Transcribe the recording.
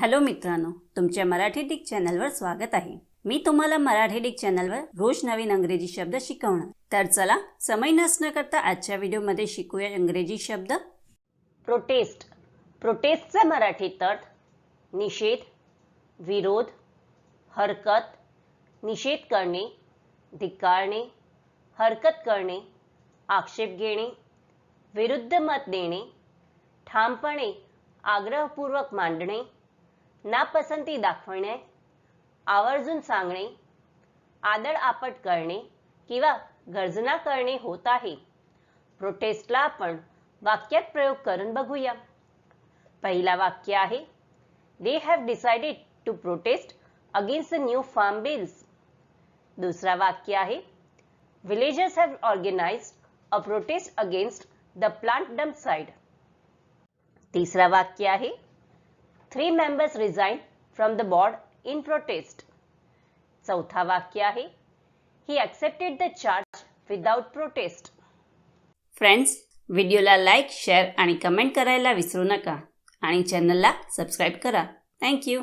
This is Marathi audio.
हॅलो मित्रांनो, तुमच्या मराठी डिक चॅनलवर स्वागत आहे। मी तुम्हाला मराठी डिक चॅनलवर रोज नवीन इंग्रजी शब्द शिकवणार। तर चला समय नसण्या करता आजच्या व्हिडिओमध्ये शिकूया इंग्रजी शब्द। प्रोटेस्ट। प्रोटेस्टचा मराठीत अर्थ निषेध, विरोध, हरकत, निषेध करणे, धिक्कारणे, हरकत करणे, आक्षेप घेणे, विरुद्ध मत देणे, ठामपणे आग्रहपूर्वक मांडणे, नापसंती दाखवणे, आवर्जून सांगणे, आदळआपट करणे किंवा गर्जना करणे होत आहे। प्रोटेस्टला आपण वाक्यात प्रयोग करून बघूया। पहिला वाक्य आहे, They have decided to protest against the new farm bills. दुसरा वाक्य आहे, Villagers have organized a protest against the plant dump site. तिसरा वाक्य आहे, 3 members resigned from the board in protest. चौथा वाक्य आहे, He accepted the charge without protest. Friends, व्हिडिओला लाईक, शेअर आणि कमेंट करायला विसरू नका आणि चॅनलला सबस्क्राईब करा। Thank you.